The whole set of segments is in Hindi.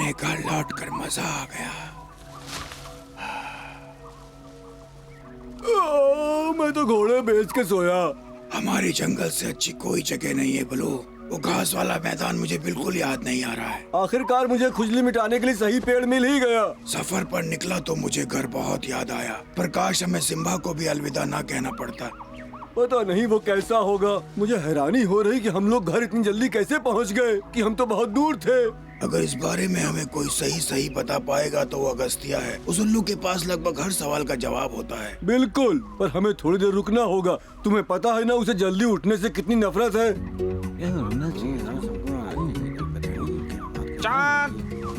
अपने घर लौटकर मजा आ गया। मैं तो घोड़े बेच के सोया। हमारी जंगल से अच्छी कोई जगह नहीं है ब्लू। वो घास वाला मैदान मुझे बिल्कुल याद नहीं आ रहा है। आखिरकार मुझे खुजली मिटाने के लिए सही पेड़ मिल ही गया। सफर पर निकला तो मुझे घर बहुत याद आया, पर काश हमें सिम्बा को भी अलविदा ना कहना पड़ता। पता नहीं वो कैसा होगा। मुझे हैरानी हो रही कि हम लोग घर इतनी जल्दी कैसे पहुंच गए, कि हम तो बहुत दूर थे। अगर इस बारे में हमें कोई सही बता पाएगा तो वो अगस्तिया है। उस उल्लू के पास लगभग हर सवाल का जवाब होता है। बिल्कुल, पर हमें थोड़ी देर रुकना होगा। तुम्हें पता है ना उसे जल्दी उठने से कितनी नफरत है।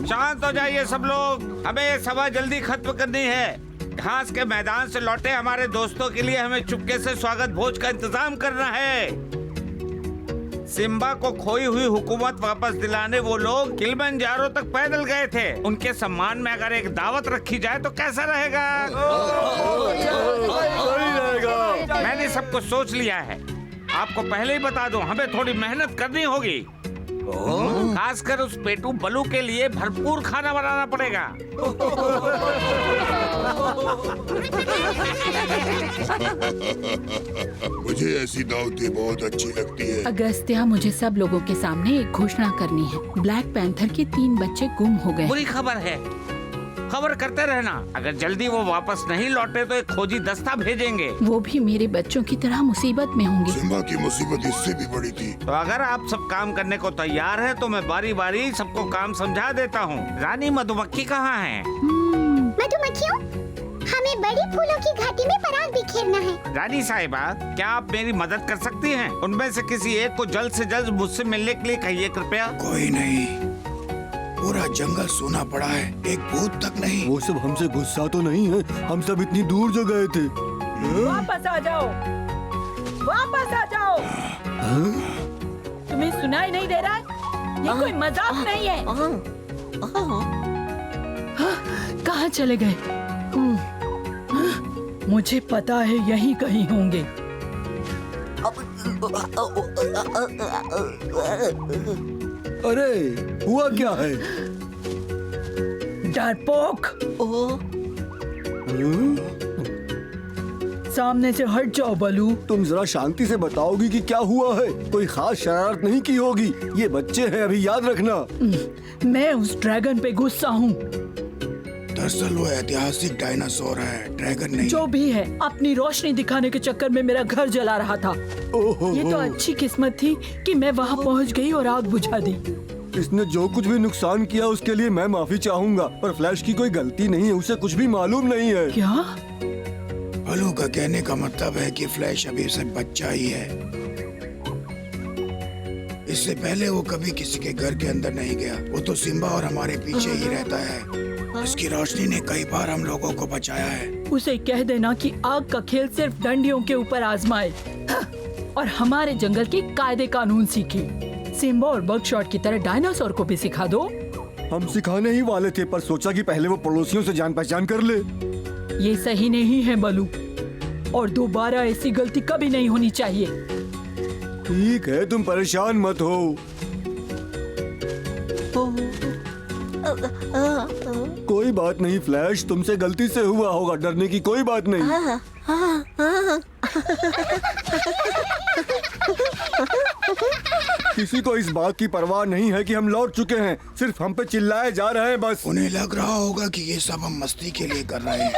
शांत हो जाइए सब लोग, हमें ये सभा जल्दी खत्म करनी है। घास के मैदान से लौटे हमारे दोस्तों के लिए हमें चुपके से स्वागत भोज का इंतजाम करना है। सिम्बा को खोई हुई हुकूमत वापस दिलाने वो लोग किलिमंजारो तक पैदल गए थे। उनके सम्मान में अगर एक दावत रखी जाए तो कैसा रहेगा? मैंने सब कुछ सोच लिया है। आपको पहले ही बता दूं, हमें थोड़ी मेहनत करनी होगी। खासकर उस पेटू बलू के लिए भरपूर खाना बनाना पड़ेगा। मुझे ऐसी दावतें बहुत अच्छी लगती है। अगस्त्या, मुझे सब लोगों के सामने एक घोषणा करनी है। ब्लैक पैंथर के 3 बच्चे गुम हो गए। बुरी खबर है, खबर करते रहना। अगर जल्दी वो वापस नहीं लौटे तो एक खोजी दस्ता भेजेंगे। वो भी मेरे बच्चों की तरह मुसीबत में होंगे। सिम्बा की मुसीबत इससे भी बड़ी थी। तो अगर आप सब काम करने को तैयार है तो मैं बारी बारी सबको काम समझा देता हूँ। रानी मधुमक्खी कहाँ है? मधुमक्खियों, हमें बड़ी फूलों की घाटी में पराग बिखेरना है। रानी साहिबा, क्या आप मेरी मदद कर सकती हैं? उनमें से किसी एक को जल्द से जल्द मुझसे मिलने के लिए कहिए कृपया। कोई नहीं, पूरा जंगल सूना पड़ा है, एक भूत तक नहीं। वो सब हमसे गुस्सा तो नहीं है, हम सब इतनी दूर जो गए थे। वापस आ जाओ, वापस आ जाओ। तुम्हें सुनाई नहीं दे रहा है? ये कोई मजाक नहीं है। कहाँ चले गए? मुझे पता है यहीं कहीं होंगे। अरे हुआ क्या है? डरपोक, सामने से हट जाओ बलू। तुम जरा शांति से बताओगी कि क्या हुआ है? कोई खास शरारत नहीं की होगी। ये बच्चे हैं, अभी याद रखना। मैं उस ड्रैगन पे गुस्सा हूँ। दरअसल वो ऐतिहासिक डायनासोर है, ड्रैगन नहीं। जो भी है, अपनी रोशनी दिखाने के चक्कर में मेरा घर जला रहा था। ये तो अच्छी किस्मत थी कि मैं वहाँ पहुँच गई और आग बुझा दी। इसने जो कुछ भी नुकसान किया उसके लिए मैं माफी चाहूंगा, पर फ्लैश की कोई गलती नहीं है, उसे कुछ भी मालूम नहीं है। क्या? बलू का कहने का मतलब है कि फ्लैश अभी सिर्फ बच्चा ही है। इससे पहले वो कभी किसी के घर के अंदर नहीं गया। वो तो सिम्बा और हमारे पीछे ही रहता है। उसकी रोशनी ने कई बार हम लोगों को बचाया है। उसे कह देना कि आग का खेल सिर्फ डंडियों के ऊपर आजमाए और हमारे जंगल की कायदे कानून सीखे। सिम्बा और बगशॉट की तरह डायनासोर को भी सिखा दो। हम सिखाने ही वाले थे, पर सोचा कि पहले वो पड़ोसियों से जान पहचान कर ले। ये सही नहीं है बलू, और दोबारा ऐसी गलती कभी नहीं होनी चाहिए। ठीक है, तुम परेशान मत हो। कोई बात नहीं फ्लैश, तुमसे गलती से हुआ होगा, डरने की कोई बात नहीं। किसी को इस बात की परवाह नहीं है कि हम लौट चुके हैं, सिर्फ हम पे चिल्लाए जा रहे हैं बस। उन्हें लग रहा होगा कि ये सब हम मस्ती के लिए कर रहे हैं।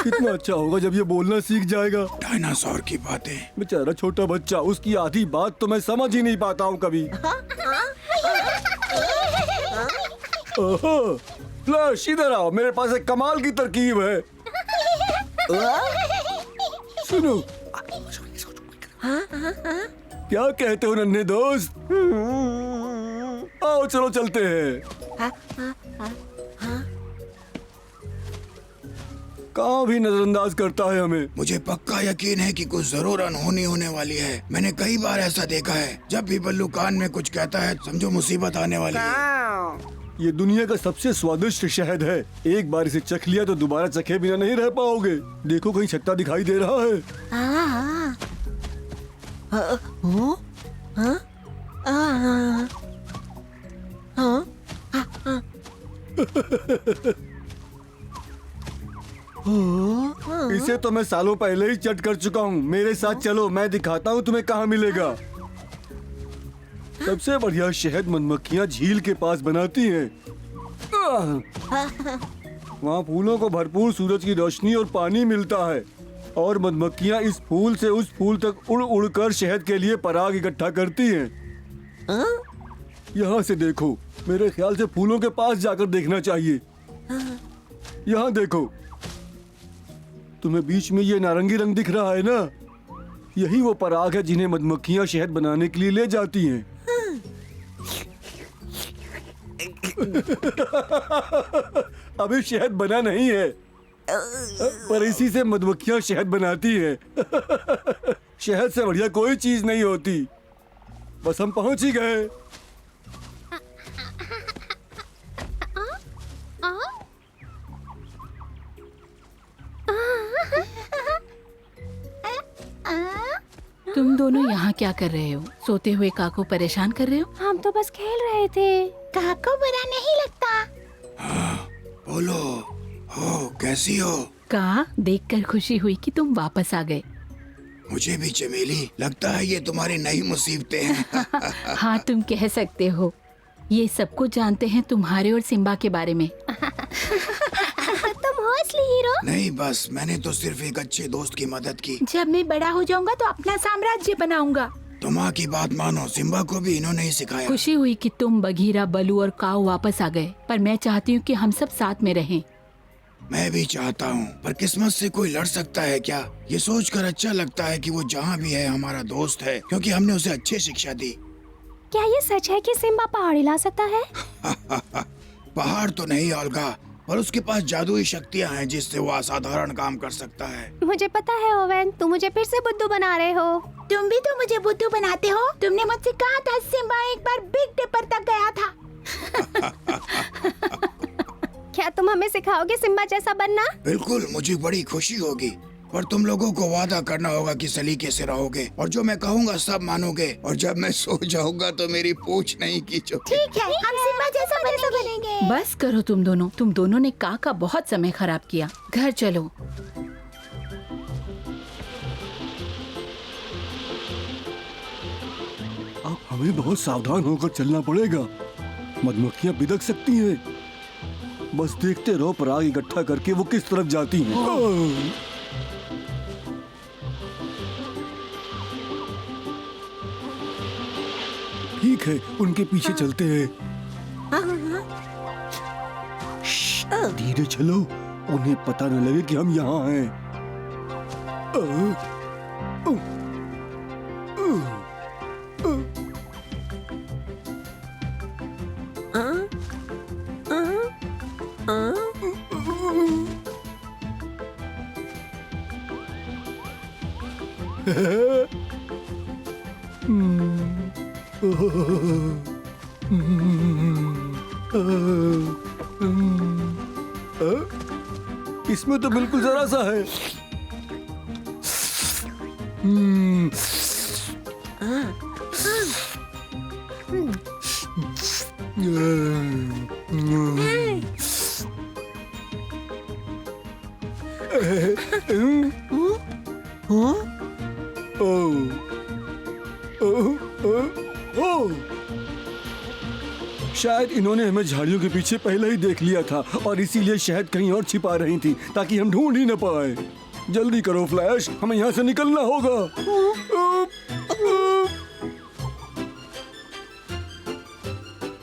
कितना अच्छा होगा जब ये बोलना सीख जाएगा। डायनासोर की बातें। बेचारा छोटा बच्चा, उसकी आधी बात तो मैं समझ ही नहीं पाता हूँ कभी। ओहो, फ्लैश इधर आओ, मेरे पास एक कमाल की तरकीब है। सुनो, क्या कहते हो नन्हे दोस्त? आओ चलो चलते हैं। कहाँ भी नजरअंदाज करता है हमें। मुझे पक्का यकीन है कि कुछ जरूर अनहोनी होने वाली है। मैंने कई बार ऐसा देखा है, जब भी बल्लू कान में कुछ कहता है समझो मुसीबत आने वाली है। ये दुनिया का सबसे स्वादिष्ट शहद है। एक बार इसे चख लिया तो दोबारा चखे बिना नहीं रह पाओगे। देखो कहीं छत्ता दिखाई दे रहा है। इसे तो मैं सालों पहले ही चट कर चुका हूँ। मेरे साथ चलो, मैं दिखाता हूँ तुम्हें कहाँ मिलेगा। सबसे बढ़िया शहद मधुमक्खियाँ झील के पास बनाती हैं। वहाँ फूलों को भरपूर सूरज की रोशनी और पानी मिलता है और मधुमक्खियाँ इस फूल से उस फूल तक उड़ उड़ कर शहद के लिए पराग इकट्ठा करती हैं। यहाँ से देखो, मेरे ख्याल से फूलों के पास जाकर देखना चाहिए। यहाँ देखो, तुम्हें बीच में ये नारंगी रंग दिख रहा है ना, यही वो पराग है जिन्हें मधुमक्खियाँ शहद बनाने के लिए ले जाती हैं। अभी शहद बना नहीं है, पर इसी से मधुमक्खियाँ शहद बनाती हैं। शहद से बढ़िया कोई चीज नहीं होती। बस हम पहुंच ही गए। तुम दोनों यहाँ क्या कर रहे हो? सोते हुए काक को परेशान कर रहे हो? हम तो बस खेल रहे थे। काको बुरा नहीं लगता। बोलो, हो कैसी हो? का देखकर खुशी हुई कि तुम वापस आ गए। मुझे भी चमेली, लगता है ये तुम्हारी नई मुसीबतें हैं। हाँ, तुम कह सकते हो। ये सब कुछ जानते हैं तुम्हारे और सिम्बा के बारे में। तुम हो असली हीरो। नहीं, बस मैंने तो सिर्फ एक अच्छे दोस्त की मदद की। जब मैं बड़ा हो जाऊंगा तो अपना साम्राज्य बनाऊंगा। तुम माँ की बात मानो, सिम्बा को भी इन्होंने ही सिखाया। खुशी हुई कि तुम, बघीरा, बलू और काऊ वापस आ गए, पर मैं चाहती हूँ कि हम सब साथ में रहें। मैं भी चाहता हूँ, पर किस्मत से कोई लड़ सकता है क्या? ये सोचकर अच्छा लगता है कि वो जहाँ भी है हमारा दोस्त है, क्योंकि हमने उसे अच्छी शिक्षा दी। क्या ये सच है कि सिम्बा पहाड़ हिला सकता है? पहाड़ तो नहीं ओल्गा, पर उसके पास जादुई शक्तियाँ हैं जिससे वो असाधारण काम कर सकता है। मुझे पता है ओवेन, तुम मुझे फिर से बुद्धू बना रहे हो। तुम भी तो मुझे बुद्धू बनाते हो। तुमने मुझसे कहा था सिम्बा एक बार बिग डिपर तक गया था। क्या तुम हमें सिखाओगे सिम्बा जैसा बनना? बिल्कुल, मुझे बड़ी खुशी होगी, पर तुम लोगों को वादा करना होगा कि सलीके से रहोगे और जो मैं कहूँगा सब मानोगे, और जब मैं सो जाऊंगा तो मेरी पूछ नहीं खींचोगे। ठीक है, हम सिम्बा जैसा बनेंगे। बस करो तुम दोनों ने का बहुत समय खराब किया। घर चलो। अब हमें बहुत सावधान होकर चलना पड़ेगा। मधुमक्खियाँ बिदक सकती हैं। बस देखते रहो पराग इकट्ठा करके वो किस तरफ जाती हैं। ठीक है, उनके पीछे चलते हैं। धीरे चलो, उन्हें पता न लगे कि हम यहाँ हैं। इसमें तो बिल्कुल जरा सा है। शायद इन्होंने हमें झाड़ियों के पीछे पहले ही देख लिया था और इसीलिए शहद कहीं और छिपा रही थी ताकि हम ढूंढ ही न पाए। जल्दी करो फ्लैश, हमें यहाँ से निकलना होगा।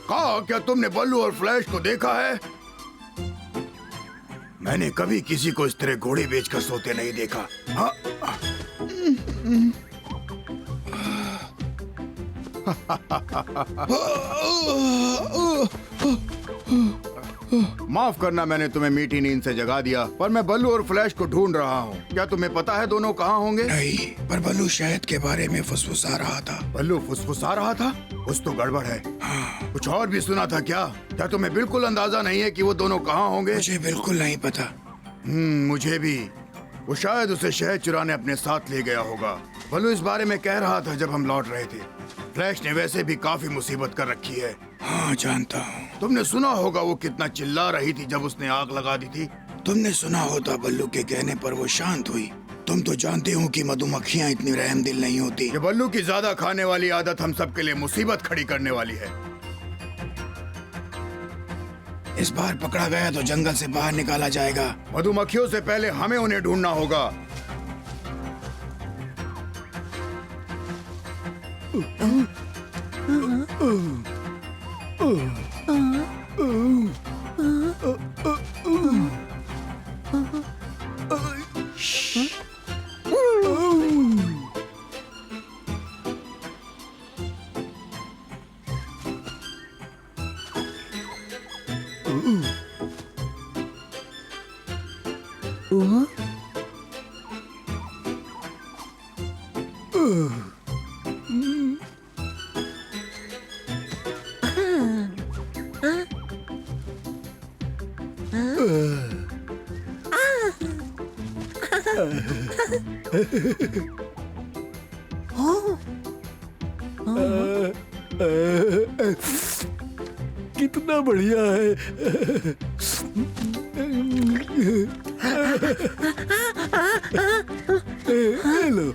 कहा, क्या तुमने बल्लू और फ्लैश को देखा है? मैंने कभी किसी को इस तरह घोड़े बेचकर सोते नहीं देखा। हाँ? माफ करना मैंने तुम्हें मीठी नींद से जगा दिया, पर मैं बल्लू और फ्लैश को ढूंढ रहा हूँ। क्या तुम्हें पता है दोनों कहाँ होंगे? नहीं, पर बल्लू शहद के बारे में फुसफुसा रहा था। बल्लू फुसफुसा रहा था? कुछ तो गड़बड़ है। हाँ, कुछ और भी सुना था क्या? क्या तुम्हें बिल्कुल अंदाजा नहीं है कि वो दोनों कहाँ होंगे? मुझे बिल्कुल नहीं पता। मुझे भी। वो शायद उसे शहद चुराने अपने साथ ले गया होगा। बल्लू इस बारे में कह रहा था जब हम लौट रहे थे। फ्लैश ने वैसे भी काफी मुसीबत कर रखी है। हाँ, जानता हूँ। तुमने सुना होगा वो कितना चिल्ला रही थी जब उसने आग लगा दी थी। तुमने सुना होता बल्लू के कहने पर वो शांत हुई। तुम तो जानते हो कि मधुमक्खियाँ इतनी रहमदिल नहीं होती। ये बल्लू की ज्यादा खाने वाली आदत हम सब के लिए मुसीबत खड़ी करने वाली है। इस बार पकड़ा गया तो जंगल से बाहर निकाला जाएगा। मधुमक्खियों से पहले हमें उन्हें ढूंढना होगा। कितना बढ़िया है। हेलो।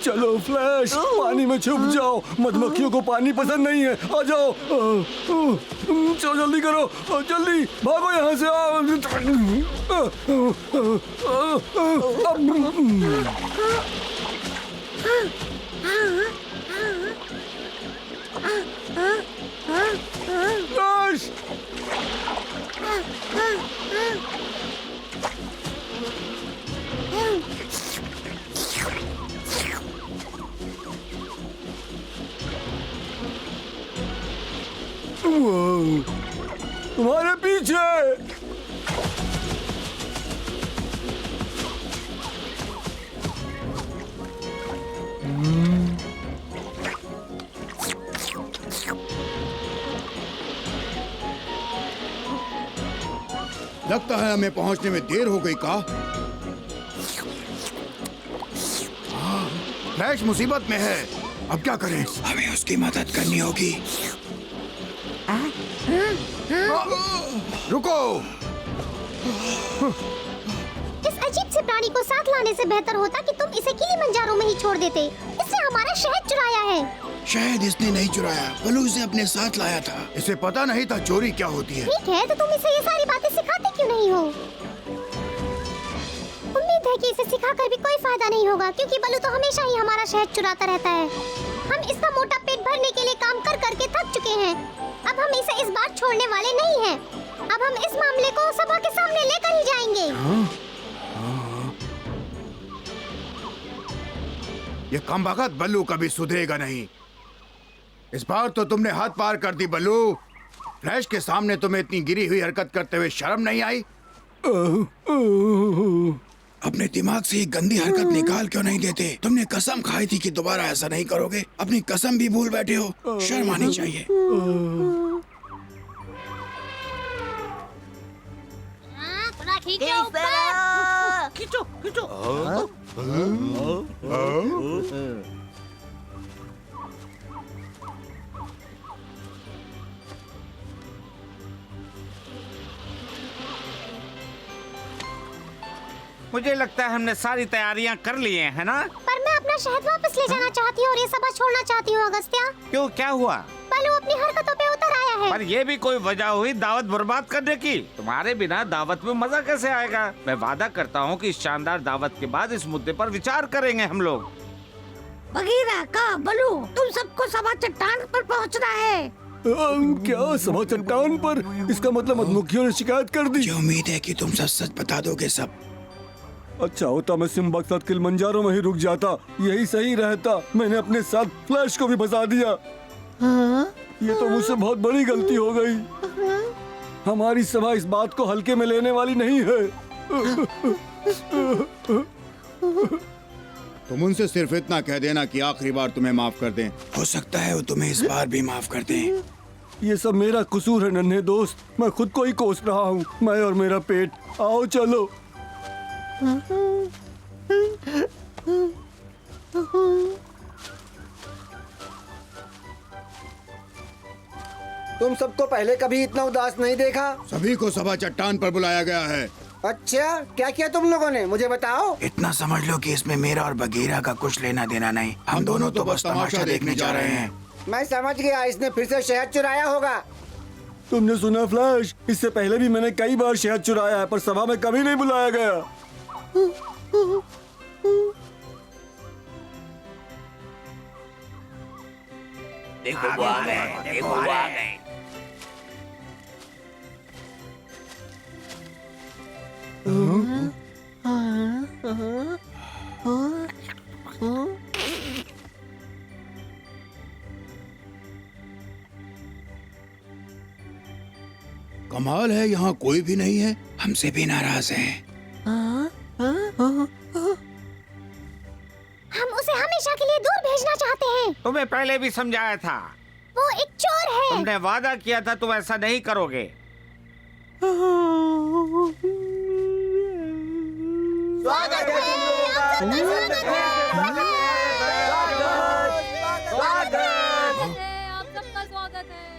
चलो फ्लैश, पानी में छुप जाओ। मधुमक्खियों को पानी पसंद नहीं है। आ जाओ। चलो जल्दी करो, जल्दी भागो यहाँ से। फ्लैश, तुम्हारे पीछे। लगता है हमें पहुंचने में देर हो गई का? फ्लैश मुसीबत में है। अब क्या करें? हमें उसकी मदद करनी होगी। रुको। इस अजीब से प्राणी को साथ लाने से बेहतर होता कि तुम इसे किलिमंजारो में ही छोड़ देते। इसने हमारा शहद चुराया है। शायद इसने नहीं चुराया, बल्लू इसे अपने साथ लाया था। इसे पता नहीं था चोरी क्या होती है। ठीक है, तो तुम इसे ये सारी बातें सिखाते क्यों नहीं हो? उम्मीद है कि इसे सिखाकर भी कोई फायदा नहीं होगा, क्योंकि बल्लू तो हमेशा ही हमारा शहद चुराता रहता है। हम इसका मोटा पेट भरने के लिए काम कर करके थक चुके हैं। अब हम इसे इस बार छोड़ने वाले नहीं हैं। अब हम इस मामले को सभा के सामने लेकर ही जाएंगे। ये कमबख्त बल्लू कभी सुधरेगा नहीं। इस बार तो तुमने हाथ पार कर दी बल्लू। फ्लैश के सामने तुम्हें इतनी गिरी हुई हरकत करते हुए शर्म नहीं आई? अपने दिमाग से ये गंदी हरकत निकाल क्यों नहीं देते? तुमने कसम खाई थी कि दोबारा ऐसा नहीं करोगे। अपनी कसम भी भूल बैठे हो। शर्म आनी चाहिए। खींचो खींचो। मुझे लगता है हमने सारी तैयारियां कर ली हैं, है ना? पर मैं अपना शहद वापस ले जाना चाहती हूँ और ये सभा छोड़ना चाहती हूँ। अगस्त्या, क्यों, क्या हुआ? बल्लू है। पर ये भी कोई वजह हुई दावत बर्बाद करने की? तुम्हारे बिना दावत में मजा कैसे आएगा? मैं वादा करता हूँ कि इस शानदार दावत के बाद इस मुद्दे पर विचार करेंगे हम लोग। बगीरा का बलू, तुम सबको सभा चट्टान पर पहुंचना है। क्या सभा चट्टान पर? इसका मतलब मधुमक्खियों ने शिकायत कर दी। मुझे उम्मीद है कि तुम सच सच बता दोगे सब। अच्छा होता मैं सिम्बा के साथ किलिमंजारो में ही रुक जाता, यही सही रहता। मैंने अपने साथ फ्लैश को भी फंसा दिया। ये तो मुझसे बहुत बड़ी गलती हो गई। हमारी सभा इस बात को हल्के में लेने वाली नहीं है। तुम उनसे सिर्फ इतना कह देना कि आखिरी बार तुम्हें माफ कर दें। हो सकता है वो तुम्हें इस बार भी माफ कर दें। ये सब मेरा कसूर है नन्हे दोस्त, मैं खुद को ही कोस रहा हूँ। मैं और मेरा पेट। आओ चलो। तुम सबको पहले कभी इतना उदास नहीं देखा। सभी को सभा चट्टान पर बुलाया गया है। अच्छा, क्या किया तुम लोगों ने, मुझे बताओ। इतना समझ लो कि इसमें मेरा और बगीरा का कुछ लेना देना नहीं। हम दोनों तो बस तमाशा देखने जा रहे हैं। मैं समझ गया, इसने फिर से शहद चुराया होगा। तुमने सुना फ्लैश? इससे पहले भी मैंने कई बार शहद चुराया है, पर सभा में कभी नहीं बुलाया गया। देखो वो आ गए, देखो वो आ गए। कमाल है, यहाँ कोई भी नहीं है। हमसे भी नाराज हैं। हम उसे हमेशा के लिए दूर भेजना चाहते हैं। तुम्हें पहले भी समझाया था। वो एक चोर है। तुमने वादा किया था तुम ऐसा नहीं करोगे। स्वागत है तुम लोगों का।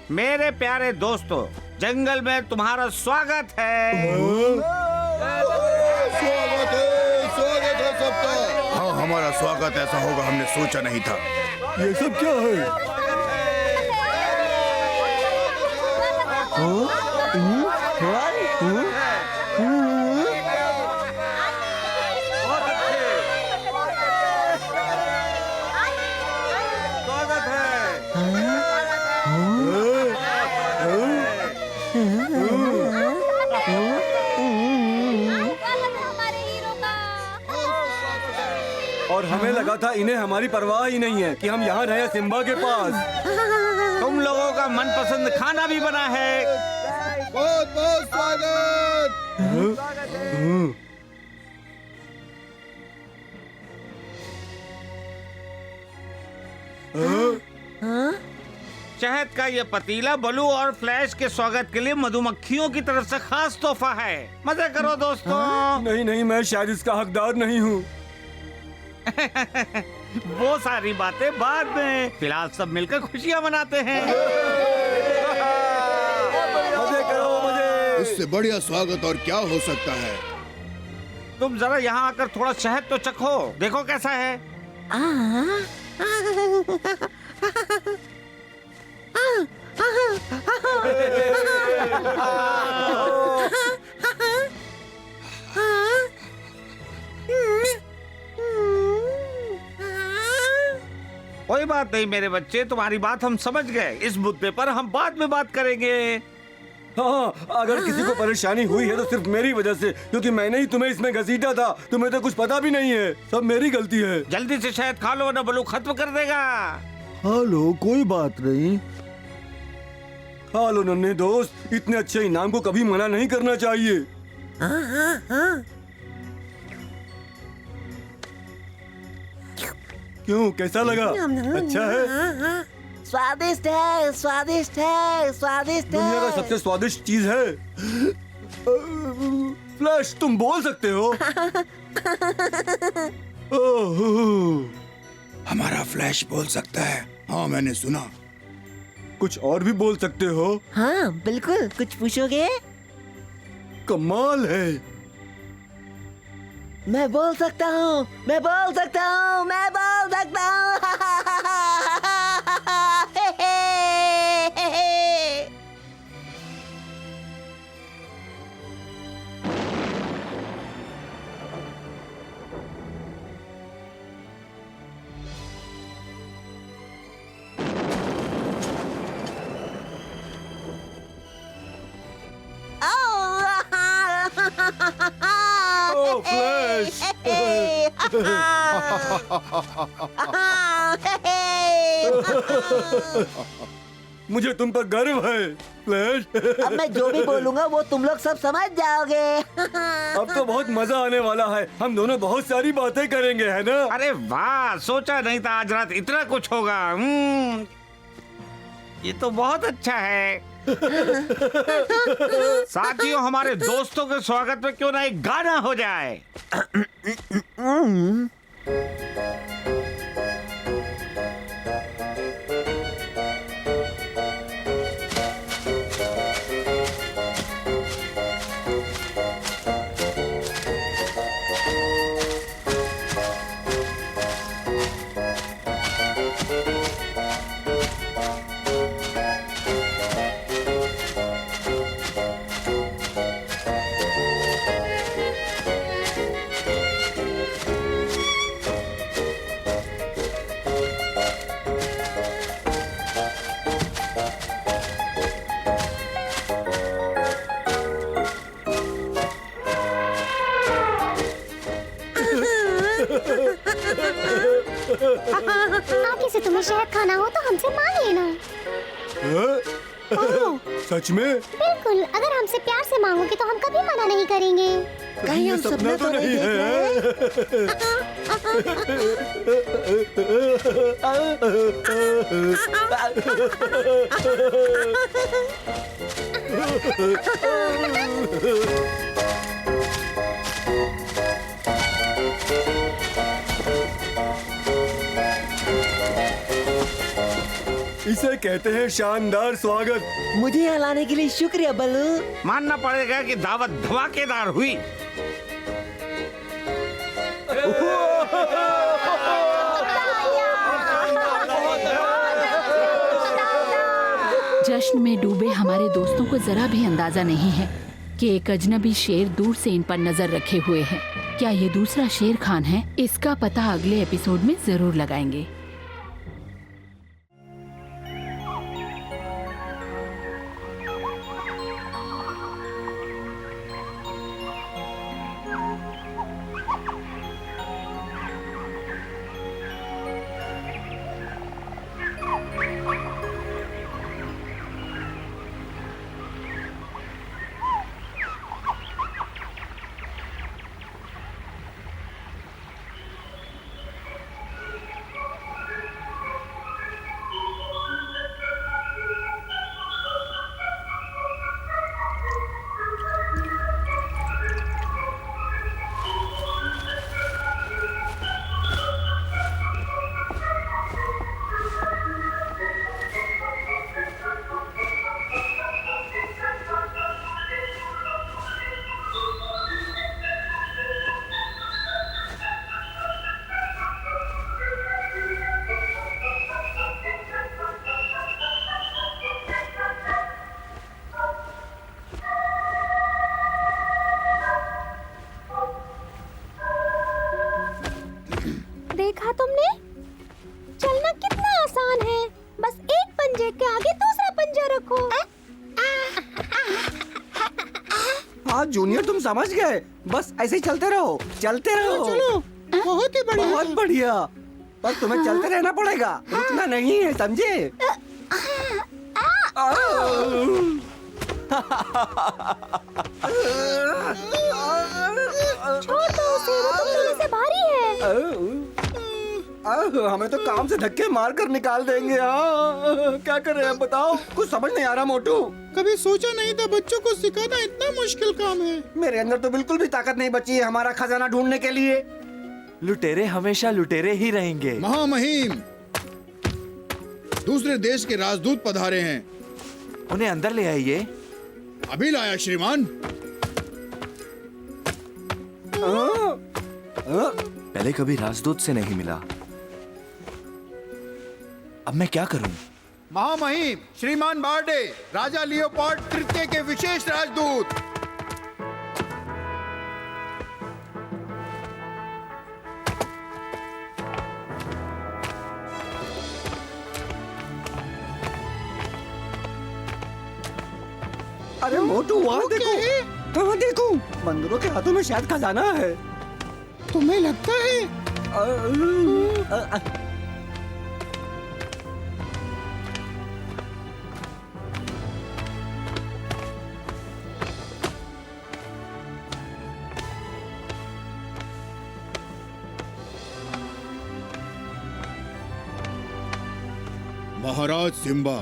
मेरे प्यारे दोस्तों, जंगल में तुम्हारा स्वागत है। स्वागत है सबका। हाँ, हमारा स्वागत ऐसा होगा हमने सोचा नहीं था। ये सब क्या है? स्वागत है। और हमें लगा था इन्हें हमारी परवाह ही नहीं है कि हम यहाँ रहे सिम्बा के पास। तुम लोगों का मनपसंद खाना भी बना है। बहुत बहुत स्वागत। शहद का ये पतीला बलू और फ्लैश के स्वागत के लिए मधुमक्खियों की तरफ से खास तोहफा है। मजे करो दोस्तों। नहीं नहीं, मैं शायद इसका हकदार नहीं हूँ। वो सारी बातें बाद में, फिलहाल सब मिलकर खुशियाँ मनाते हैं। मजे करो, मजे। इससे बढ़िया स्वागत और क्या हो सकता है। तुम जरा यहाँ आकर थोड़ा शहद तो चखो, देखो कैसा है। कोई बात नहीं मेरे बच्चे, तुम्हारी बात हम समझ गए। इस मुद्दे पर हम बाद में बात करेंगे। हाँ, अगर किसी को परेशानी हुई है तो सिर्फ मेरी वजह से, क्योंकि मैंने ही तुम्हें इसमें घसीटा था। तुम्हें तो कुछ पता भी नहीं है, सब मेरी गलती है। जल्दी से शहद खा लो ना बलू खत्म कर देगा। हेलो, कोई बात नहीं। खा लो नन्हे दोस्त, इतने अच्छे इनाम को कभी मना नहीं करना चाहिए। क्यों, कैसा लगा? अच्छा है? स्वादिष्ट है, स्वादिष्ट है, स्वादिष्ट दुनिया का सबसे स्वादिष्ट चीज है। फ्लैश, तुम बोल सकते हो? ओह, हमारा फ्लैश बोल सकता है। हाँ, मैंने सुना। कुछ और भी बोल सकते हो? हाँ बिल्कुल, कुछ पूछोगे? कमाल है। मैं बोल सकता हूँ, मैं बोल सकता हूँ, मैं बोल सकता हूँ। मुझे तुम पर गर्व है फ्लैश। अब मैं जो भी बोलूंगा वो तुम लोग सब समझ जाओगे। अब तो बहुत मजा आने वाला है, हम दोनों बहुत सारी बातें करेंगे, है ना? अरे वाह, सोचा नहीं था आज रात इतना कुछ होगा। ये तो बहुत अच्छा है। साथियों, हमारे दोस्तों के स्वागत में क्यों ना एक गाना हो जाए। आगे से तुम्हें शहद खाना हो तो हमसे मांग लेना। सच में? बिल्कुल, अगर हमसे प्यार से मांगोगे तो हम कभी मना नहीं करेंगे। कहीं हम सपना तो नहीं देख रहे? इसे कहते हैं शानदार स्वागत। मुझे यहाँ लाने के लिए शुक्रिया बल्लू। मानना पड़ेगा कि दावत धमाकेदार हुई। जश्न में डूबे हमारे दोस्तों को जरा भी अंदाजा नहीं है कि एक अजनबी शेर दूर से इन पर नजर रखे हुए है। क्या ये दूसरा शेर खान है? इसका पता अगले एपिसोड में जरूर लगाएंगे। देखा तुमने? चलना कितना आसान है, बस एक पंजे के आगे दूसरा पंजा रखो। हाँ जूनियर, तुम समझ गए। बस ऐसे ही चलते रहो, चलते रहो। चलो, बहुत ही बढ़िया, बहुत बढ़िया। पर तुम्हें चलते रहना पड़ेगा, रुकना नहीं है, समझे? छोड़ दो उसे, वो तुम दोनों से भारी है। हमें तो काम से धक्के मार कर निकाल देंगे। क्या करें अब बताओ, कुछ समझ नहीं आ रहा मोटू। कभी सोचा नहीं था बच्चों को सिखाना इतना मुश्किल काम है। मेरे अंदर तो बिल्कुल भी ताकत नहीं बची है हमारा खजाना ढूंढने के लिए। लुटेरे हमेशा लुटेरे ही रहेंगे। महामहिम, दूसरे देश के राजदूत पधारे हैं। उन्हें अंदर ले आइए। अभी लाया श्रीमान। पहले कभी राजदूत से नहीं मिला, अब मैं क्या करूं? महामहिम, श्रीमान बार्डे, राजा लियोपोल्ड तृतीय के विशेष राजदूत। अरे मोटू, वहाँ देखो, वहाँ देखो, बंदरों के हाथों में शायद खजाना है। तुम्हें लगता है? महाराज सिम्बा,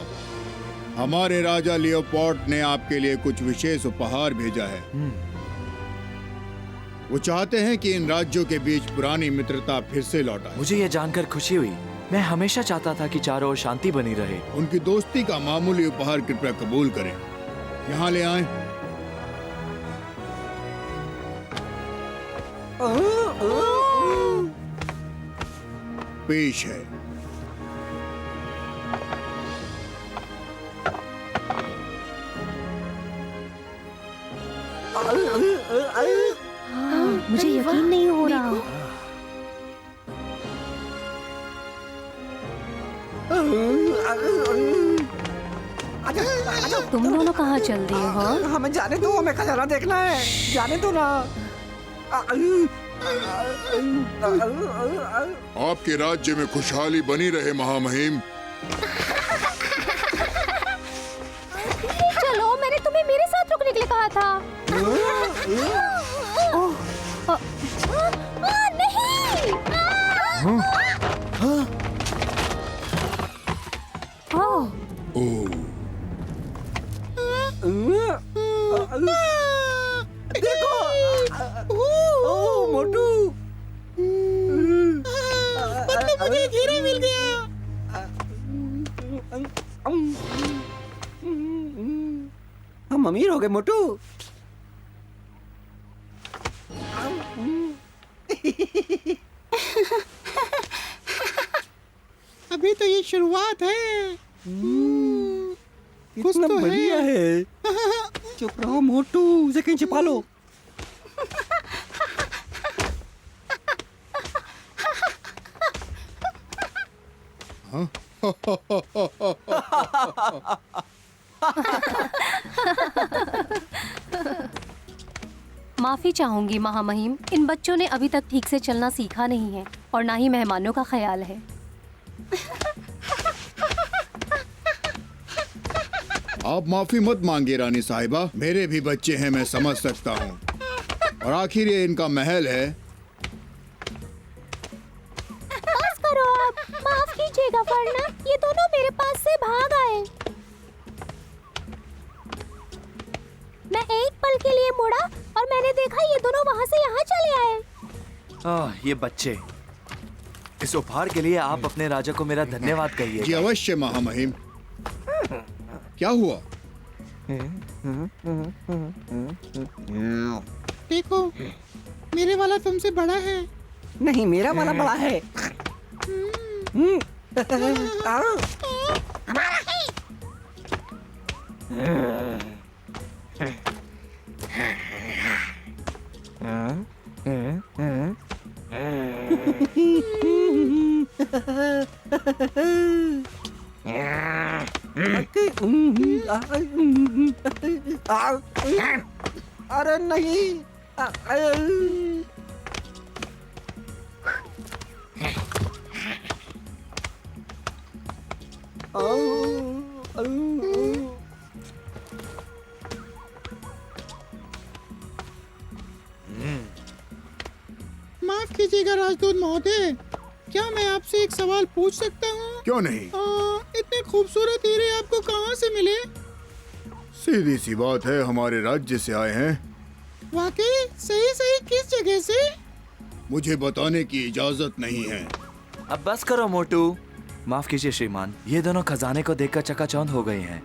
हमारे राजा लियोपोल्ड ने आपके लिए कुछ विशेष उपहार भेजा है। वो चाहते हैं कि इन राज्यों के बीच पुरानी मित्रता फिर से लौटाए। मुझे ये जानकर खुशी हुई। मैं हमेशा चाहता था कि चारों ओर शांति बनी रहे। उनकी दोस्ती का मामूली उपहार कृपया कबूल करें। यहाँ ले आए। पेश है। मुझे यकीन नहीं हो रहा। तुम दोनों कहाँ चल रही हो? हमें जाने दो, हमें खजाना देखना है। जाने दो ना। आपके राज्य में खुशहाली बनी रहे महामहिम। चलो, मैंने तुम्हें मेरे साथ रुकने के लिए कहा था। नहीं। देखो, मोटू, मुझे हीरा मिल गया। हम अमीर हो गए मोटू। अभी तो ये शुरुआत है। कितना बढ़िया है। चुप रहो मोटू, उसे कहीं छिपा लो। माफी चाहूंगी महामहिम, इन बच्चों ने अभी तक ठीक से चलना सीखा नहीं है और ना ही मेहमानों का ख्याल है। आप माफी मत मांगिए रानी साहिबा, मेरे भी बच्चे हैं, मैं समझ सकता हूँ। और आखिर ये इनका महल है। बस करो आप, माफ कीजिएगा वरना ये दोनों मेरे पास से भाग आए। मैं एक पल के लिए मुड़ा और मैंने देखा ये दोनों वहाँ से यहाँ चले आए। ये बच्चे। इस उपहार के लिए आप अपने राजा को मेरा धन्यवाद कहिए। जी अवश्य महामहिम। क्या हुआ? देखो, मेरे वाला तुमसे बड़ा है। नहीं, मेरा वाला बड़ा है। अरे नहीं। माफ कीजिएगा राजदूत महोदय, क्या मैं आपसे एक सवाल पूछ सकता हूँ? क्यों नहीं? इतने खूबसूरत हीरे आपको कहाँ से मिले? सीधी सी बात है, हमारे राज्य से आए हैं। वाकई? सही सही किस जगह से? मुझे बताने की इजाजत नहीं है। अब बस करो मोटू। माफ कीजिए श्रीमान, ये दोनों खजाने को देखकर चकाचौंध हो गए हैं।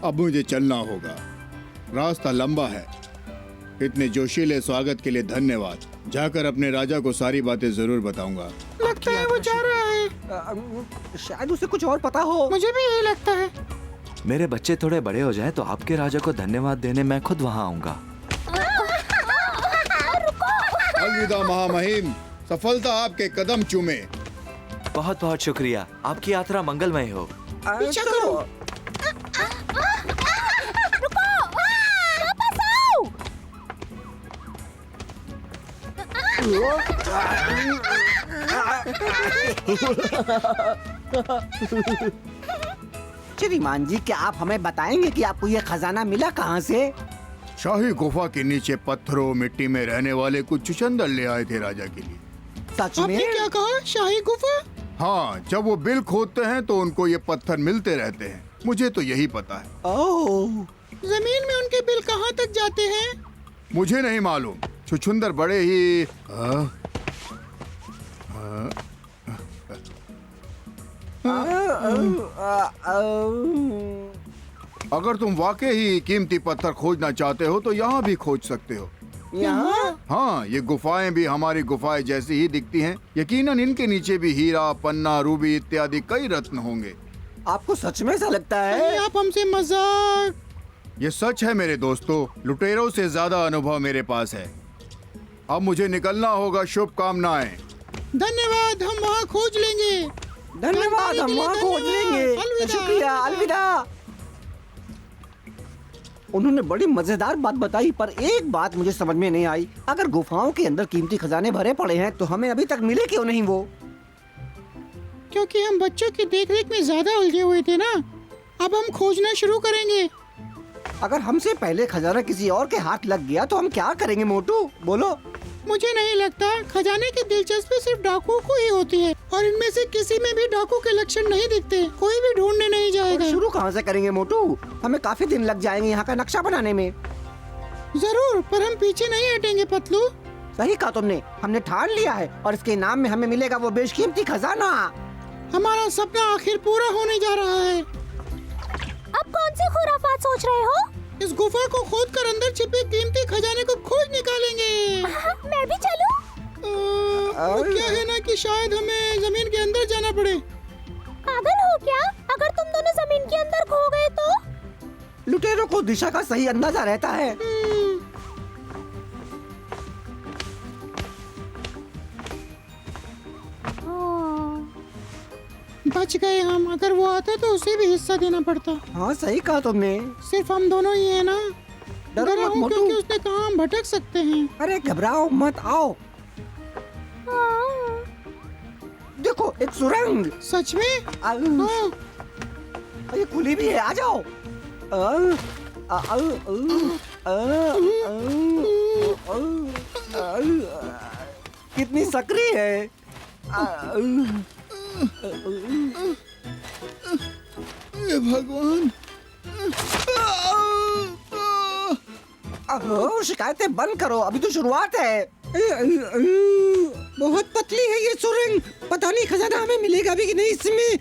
अब मुझे चलना होगा, रास्ता लंबा है। इतने जोशीले स्वागत के लिए धन्यवाद। जाकर अपने राजा को सारी बातें जरूर बताऊंगा। लगता है वो जा रहा है। शायद उसे कुछ और पता हो। मुझे भी यही लगता है। मेरे बच्चे थोड़े बड़े हो जाएं तो आपके राजा को धन्यवाद देने मैं खुद वहाँ आऊंगा। अलविदा महामहिम, सफलता आपके कदम चूमे। बहुत बहुत शुक्रिया, आपकी यात्रा मंगलमय हो। पीछा करो। श्रीमान जी, क्या आप हमें बताएंगे कि आपको ये खजाना मिला कहाँ से? शाही गुफा के नीचे पत्थरों मिट्टी में रहने वाले कुछ चुचंदर ले आए थे राजा के लिए। सच आपने में? क्या कहा? शाही गुफा? हाँ, जब वो बिल खोदते हैं तो उनको ये पत्थर मिलते रहते हैं। मुझे तो यही पता है। ओह, जमीन में उनके बिल कहाँ तक जाते हैं? मुझे नहीं मालूम। छुछुंदर बड़े ही अगर तुम वाकई ही कीमती पत्थर खोजना चाहते हो तो यहाँ भी खोज सकते हो। यहाँ? हाँ, ये गुफाएं भी हमारी गुफाएं जैसी ही दिखती हैं। यकीनन इनके नीचे भी हीरा, पन्ना, रूबी इत्यादि कई रत्न होंगे। आपको सच में ऐसा लगता है? नहीं, आप हमसे मजाक। ये सच है मेरे दोस्तों, लुटेरों से ज्यादा अनुभव मेरे पास है। अब मुझे निकलना होगा। शुभकामनाएं। धन्यवाद, हम वहाँ खोज लेंगे। धन्यवाद, हम वहाँ खोज लेंगे। अलविदा। शुक्रिया, अलविदा। उन्होंने बड़ी मजेदार बात बताई, पर एक बात मुझे समझ में नहीं आई। अगर गुफाओं के अंदर कीमती खजाने भरे पड़े हैं तो हमें अभी तक मिले क्यों नहीं वो? क्योंकि हम बच्चों की देखरेख में ज्यादा उलझे हुए थे ना। अब हम खोजना शुरू करेंगे। अगर हमसे पहले खजाना किसी और के हाथ लग गया तो हम क्या करेंगे मोटू? बोलो। मुझे नहीं लगता। खजाने की दिलचस्पी सिर्फ डाकुओं को ही होती है और इनमें से किसी में भी डाकू के लक्षण नहीं दिखते। कोई भी ढूंढने नहीं जाएगा। शुरू कहाँ से करेंगे मोटू? हमें काफी दिन लग जाएंगे यहाँ का नक्शा बनाने में। जरूर, पर हम पीछे नहीं हटेंगे पतलू। सही कहा तुमने। हमने ठान लिया है और इसके इनाम में हमें मिलेगा वो बेशकीमती खजाना। हमारा सपना आखिर पूरा होने जा रहा है। अब कौन सी खुराफात सोच रहे हो? इस गुफा को खोद कर अंदर छिपे कीमती खजाने को खोज निकालेंगे। मैं भी चलूं? क्या है ना कि शायद हमें जमीन के अंदर जाना पड़े। पागल हो क्या? अगर तुम दोनों जमीन के अंदर खो गए तो? लुटेरों को दिशा का सही अंदाजा रहता है। बच गए हम। अगर वो आता तो उसे भी हिस्सा देना पड़ता। हाँ, सही कहा तुमने। सिर्फ हम दोनों ही है ना। डरो डरा मत हूँ मोटू। क्योंकि उसने कहा हम भटक सकते हैं। अरे घबराओ मत, आओ। देखो, एक सुरंग। सच में? हाँ। ये खुली भी है, आ जाओ। कितनी सक्रिय है। भगवान। शिकायतें बंद करो, अभी तो शुरुआत है। बहुत पतली है ये सुरंग। पता नहीं खजाना हमें मिलेगा भी कि नहीं इसमें।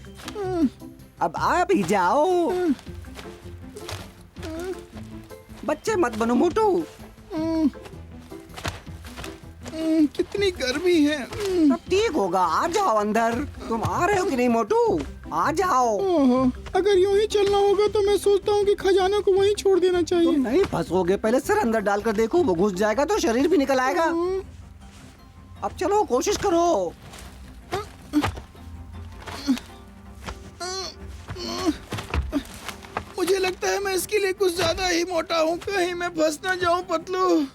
अब आ भी जाओ। बच्चे मत बनो मोटू। कितनी गर्मी है। अब ठीक होगा, आ जाओ अंदर। तुम आ रहे हो कि नहीं मोटू? आ जाओ। अगर यूं ही चलना होगा तो मैं सोचता हूँ कि खजाना को वहीं छोड़ देना चाहिए। तुम नहीं फंसोगे। पहले सिर अंदर डालकर देखो, वो घुस जाएगा तो शरीर भी निकल आएगा। अब चलो, कोशिश करो। मुझे लगता है मैं इसके लिए कुछ ज्यादा ही मोटा हूँ। कहीं मैं फंस ना जाऊँ पतलू।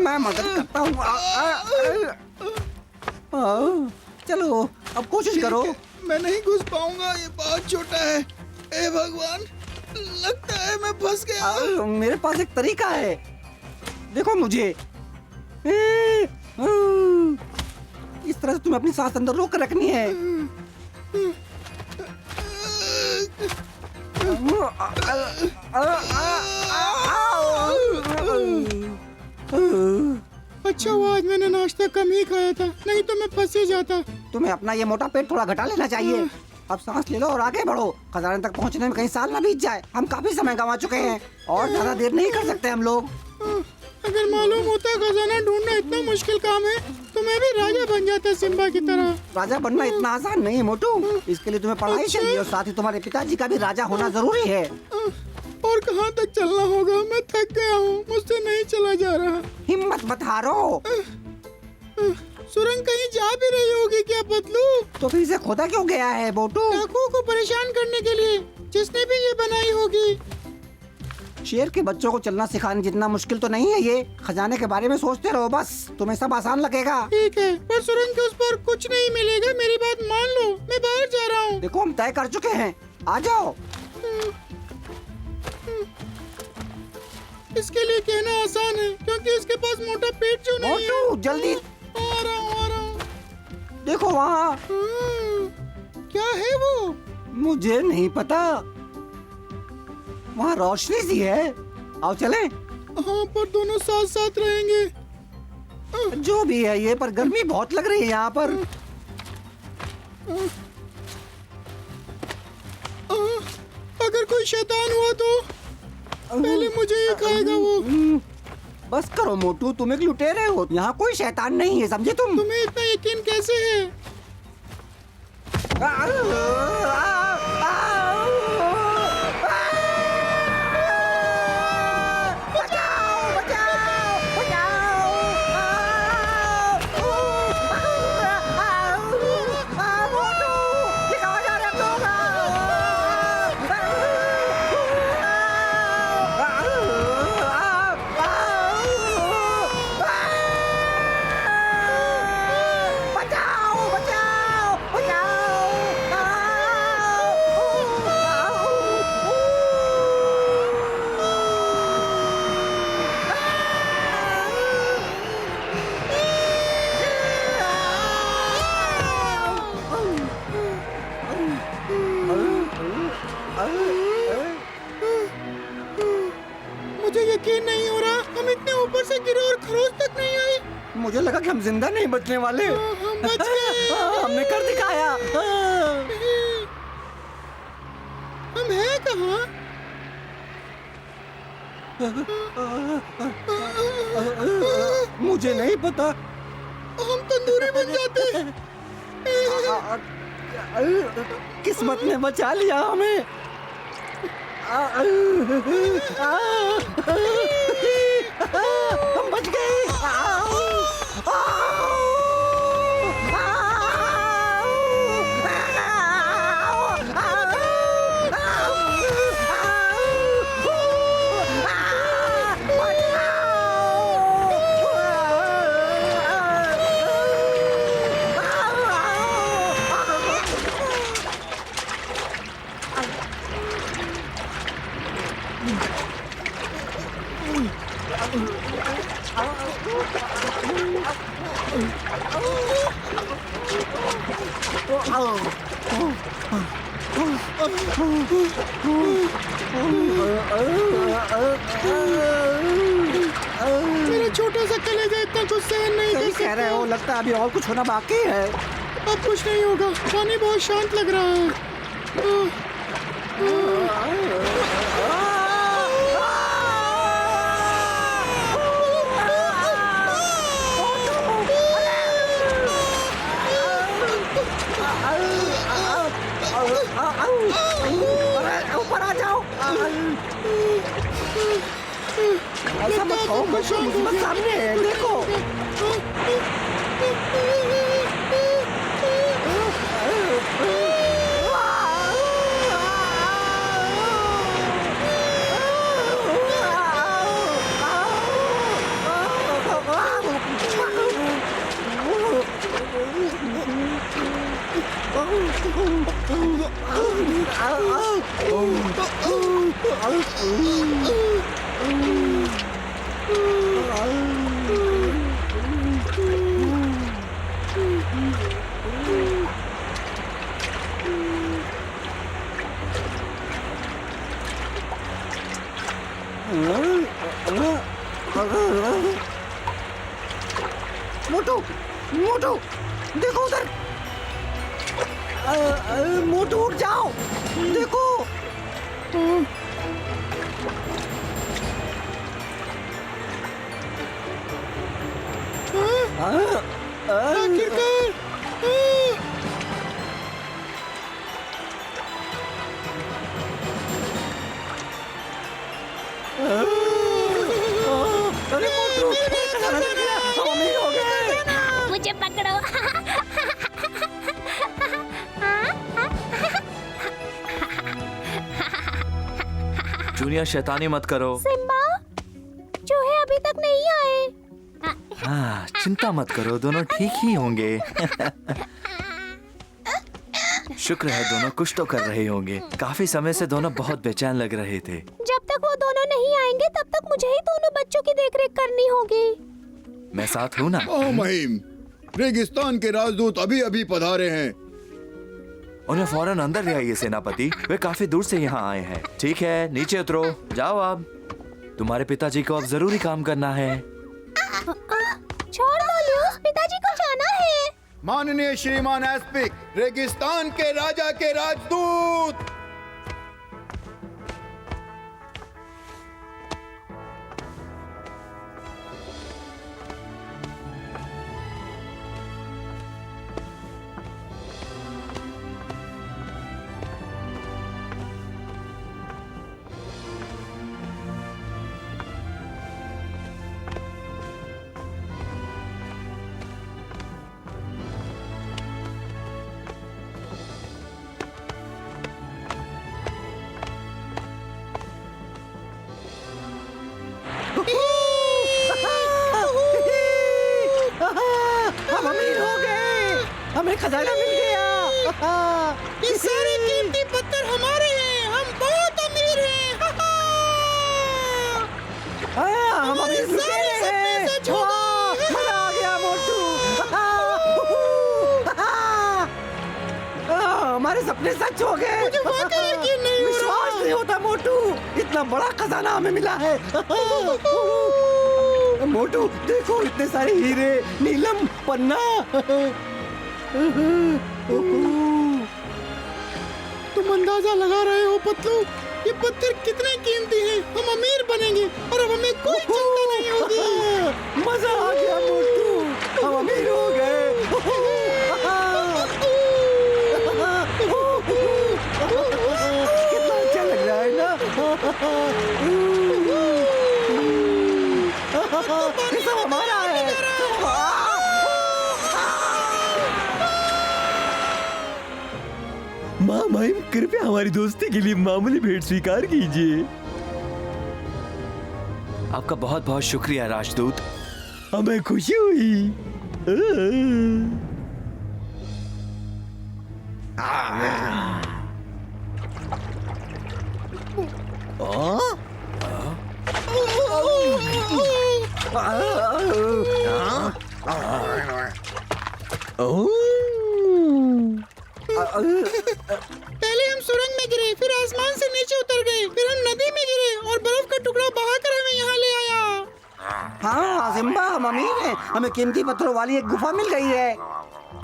मैं मदद करता हूँ। चलो, अब कोशिश करो। मैं नहीं घुस पाऊंगा, ये बहुत छोटा है। ए भगवान, लगता है मैं फंस गया। मेरे पास एक तरीका है, देखो मुझे। इस तरह से तुम्हें अपनी सांस अंदर रोक कर रखनी है। अच्छा हुआ आज मैंने नाश्ता कम ही खाया था, नहीं तो मैं फंस ही जाता। तुम्हें अपना ये मोटा पेट थोड़ा घटा लेना चाहिए। अब सांस ले लो और आगे बढ़ो। खजाने तक पहुंचने में कहीं साल ना बीत जाए। हम काफी समय गंवा चुके हैं और ज्यादा देर नहीं कर सकते हम लोग। अगर मालूम होता खजाना ढूंढना इतना मुश्किल काम है तो मैं भी राजा बन जाता सिम्बा की तरह। राजा बनना इतना आसान नहीं है मोटू। इसके लिए तुम्हें पढ़ाई चाहिए और साथ ही तुम्हारे पिताजी का भी राजा होना जरूरी है। और कहाँ तक चलना होगा? मैं थक गया हूँ, मुझसे नहीं चला जा रहा। हिम्मत मत हारो। सुरंग कहीं जा भी रही होगी क्या पतलू? तो फिर इसे खोदा क्यों गया है मोटू? डाकुओं को परेशान करने के लिए, जिसने भी ये बनाई होगी। शेर के बच्चों को चलना सिखाने जितना मुश्किल तो नहीं है ये। खजाने के बारे में सोचते रहो बस, तुम्हें सब आसान लगेगा। ठीक है, पर सुरंग के उस पर कुछ नहीं मिलेगा, मेरी बात मान लो। मैं बाहर जा रहा हूँ। देखो हम तय कर चुके हैं, आ जाओ। इसके लिए कहना आसान है क्योंकि इसके पास मोटा पेट जो नहीं है। मोटू जल्दी आ रहा हूँ, आ रहा हूँ। देखो वहाँ। क्या है वो? मुझे नहीं पता, वहाँ रोशनी सी है। आओ चलें। हाँ, पर दोनों साथ साथ रहेंगे। जो भी है ये, पर गर्मी बहुत लग रही है यहाँ पर। अगर कोई शैतान हुआ तो पहले मुझे ही खाएगा वो। बस करो मोटू, तुम एक लुटेरे हो, यहाँ कोई शैतान नहीं है, समझे तुम? तुम्हें इतना यकीन कैसे है? मुझे यकीन नहीं हो रहा, हम इतने ऊपर से गिरे और खरोच तक नहीं आई। मुझे लगा कि हम जिंदा नहीं बचने वाले। हम बच गए। हमने कर दिखाया। हम हैं कहाँ? मुझे नहीं पता। हम तंदूरी बन जाते। किस्मत ने बचा लिया हमें। हम बच गए। मेरा छोटा सा कलेजा इतना कुछ सहन नहीं कर सकता। कह रहे हो, लगता है अभी और कुछ होना बाकी है। अब कुछ नहीं होगा, पानी बहुत शांत लग रहा है। ऊपर आ जाओ। ऐसा मत कहो, मुसीबत सामने है, देखो। मोटू, मोटू, देखो उधर। मोटू उठ जाओ, देखो। आखिरकार। अरे मोटू, हम ही हो गए। मुझे पकड़ो। जूनियर शैतानी मत करो। सिम्बा, चूहे अभी तक नहीं आए। हाँ, चिंता मत करो, दोनों ठीक ही होंगे। शुक्र है दोनों कुछ तो कर रहे होंगे। काफी समय से दोनों बहुत बेचैन लग रहे थे। जब तक वो दोनों नहीं आएंगे तब तक मुझे ही दोनों बच्चों की देखरेख करनी होगी। मैं साथ हूँ ना। ओ महिम, रेगिस्तान के राजदूत अभी अभी पधारे हैं। उन्हें फौरन अंदर ले आइए सेनापति, वे काफी दूर से यहाँ आए हैं। ठीक है, नीचे उतरो, जाओ अब। तुम्हारे पिताजी को अब जरूरी काम करना है। छोड़ दो ल्यूस, पिताजी को जाना है। माननीय श्रीमान एस्पिक, रेगिस्तान के राजा के राजदूत। हम अमीर हो गए, हमें खजाना मिल गया। ये सारे कीमती पत्थर हमारे हैं, हम बहुत अमीर हैं। हम अमीर हो गए हैं। मजा आ गया मोटू। हमारे सपने सच हो गए। विश्वास नहीं होता मोटू, इतना बड़ा खजाना हमें मिला है। मोटू देखो, इतने सारे हीरे, नीलम, पन्ना। तुम अंदाजा लगा रहे हो पतलू, ये पत्थर कितने कीमती हैं। हम अमीर बनेंगे और अब हमें कोई चिंता नहीं होगी। मजा आ गया मोटू, हम अमीर हो गए। कितना अच्छा लग रहा है ना। ये सब हमारा है। माँ महिम, कृपया हमारी दोस्ती के लिए मामूली भेंट स्वीकार कीजिए। आपका बहुत बहुत शुक्रिया राजदूत। हमें खुशी हुई। पहले हम सुरंग में गिरे, फिर आसमान से नीचे उतर गए, फिर हम नदी में गिरे और बर्फ का टुकड़ा बहाकर हमें यहाँ ले आया। हाँ सिम्बा, हम अमीर हैं, हमें कीमती पत्थरों वाली एक गुफा मिल गई है।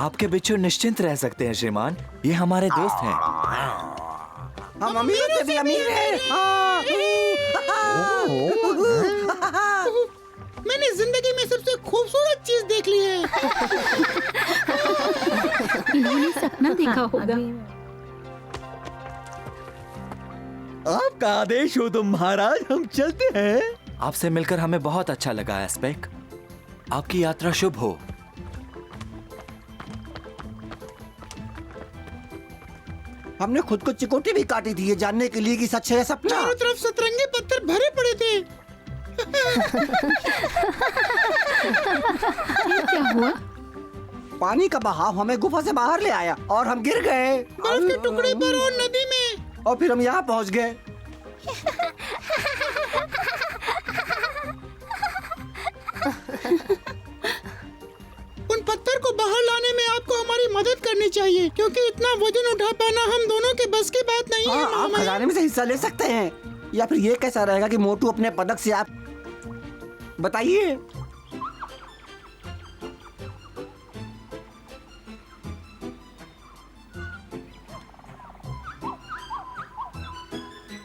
आपके बिच्छू निश्चिंत रह सकते हैं श्रीमान, ये हमारे दोस्त हैं। हम अमीर से भी अमीर हैं। हाँ। मैंने जिंदगी में सबसे खूबसूरत चीज देख ली है। इन्होंने सपना देखा होगा। आपका आदेश हो तो महाराज, हम चलते हैं। आपसे मिलकर हमें बहुत अच्छा लगा एस्पेक। आपकी यात्रा शुभ हो। हमने खुद को चिकोटी भी काटी थी, ये जानने के लिए कि सच है सपना। चारों तरफ सतरंगे पत्थर भरे पड़े थे। क्या हुआ? पानी का बहाव हमें गुफा से बाहर ले आया और हम गिर गए बर्फ के टुकड़े पर और नदी में। और फिर हम यहाँ पहुँच गए। उन पत्थर को बाहर लाने में आपको हमारी मदद करनी चाहिए, क्योंकि इतना वजन उठा पाना हम दोनों के बस की बात नहीं है। आप खजाने में से हिस्सा ले सकते हैं, या फिर ये कैसा रहेगा कि मोटू अपने पदक से आप बताइए।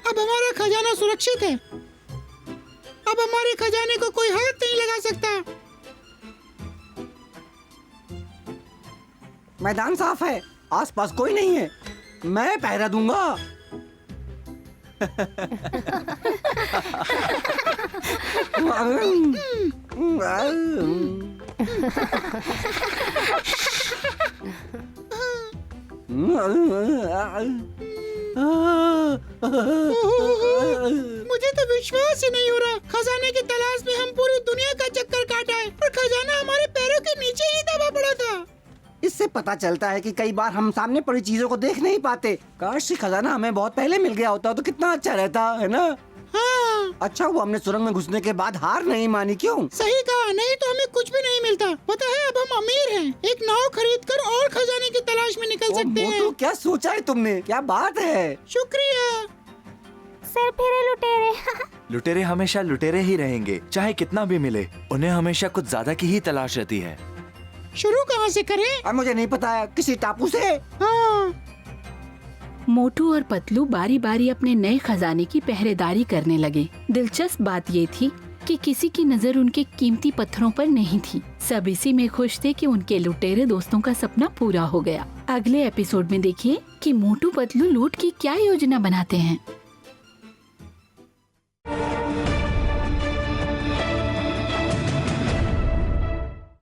अब हमारा खजाना सुरक्षित है। अब हमारे खजाने को कोई हाथ नहीं लगा सकता। मैदान साफ है, आसपास कोई नहीं है, मैं पहरा दूंगा। मुझे तो विश्वास ही नहीं हो रहा। खजाने की तलाश में हम पूरी दुनिया का चक्कर काटा है और खजाना हमारे पैरों के नीचे ही दबा पड़ा था। इससे पता चलता है कि कई बार हम सामने पड़ी चीजों को देख नहीं पाते। काश ये खजाना हमें बहुत पहले मिल गया होता तो कितना अच्छा रहता, है ना? हाँ। अच्छा वो हमने सुरंग में घुसने के बाद हार नहीं मानी, क्यों? सही कहा, नहीं तो हमें कुछ भी नहीं मिलता। पता है अब हम अमीर हैं, एक नाव खरीद कर और खजाने की तलाश में निकल सकते हैं। तो क्या सोचा है तुमने? क्या बात है। शुक्रिया। सर फिर लुटेरे। लुटेरे हमेशा लुटेरे ही रहेंगे, चाहे कितना भी मिले। उन्हें हमेशा कुछ ज्यादा की ही तलाश रहती है। शुरू कहाँ से करें? अब मुझे नहीं पता है, किसी टापू से। हाँ। मोटू और पतलू बारी बारी अपने नए खजाने की पहरेदारी करने लगे। दिलचस्प बात ये थी कि किसी की नजर उनके कीमती पत्थरों पर नहीं थी। सब इसी में खुश थे कि उनके लुटेरे दोस्तों का सपना पूरा हो गया। अगले एपिसोड में देखिए कि मोटू पतलू लूट की क्या योजना बनाते हैं।